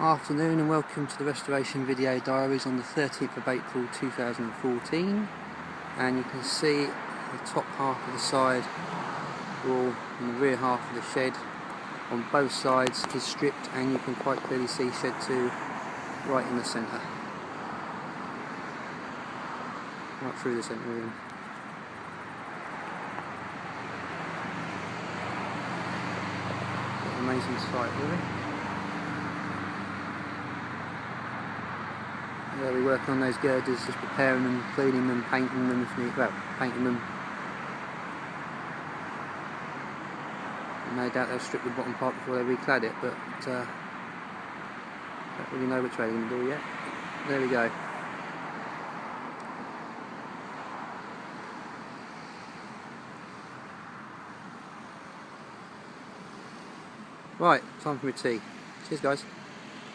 Afternoon and welcome to the restoration video diaries on the 13th of April 2014, and you can see the top half of the side wall and the rear half of the shed on both sides is stripped, and you can quite clearly see shed 2 right in the centre, right through the centre even. What an amazing sight, really. Yeah, we're working on those girders, just preparing them, cleaning them, painting them if need, well, painting them. No doubt they'll strip the bottom part before they reclad it, but don't really know which way they're going to do yet. There we go. Right, time for my tea. Cheers guys.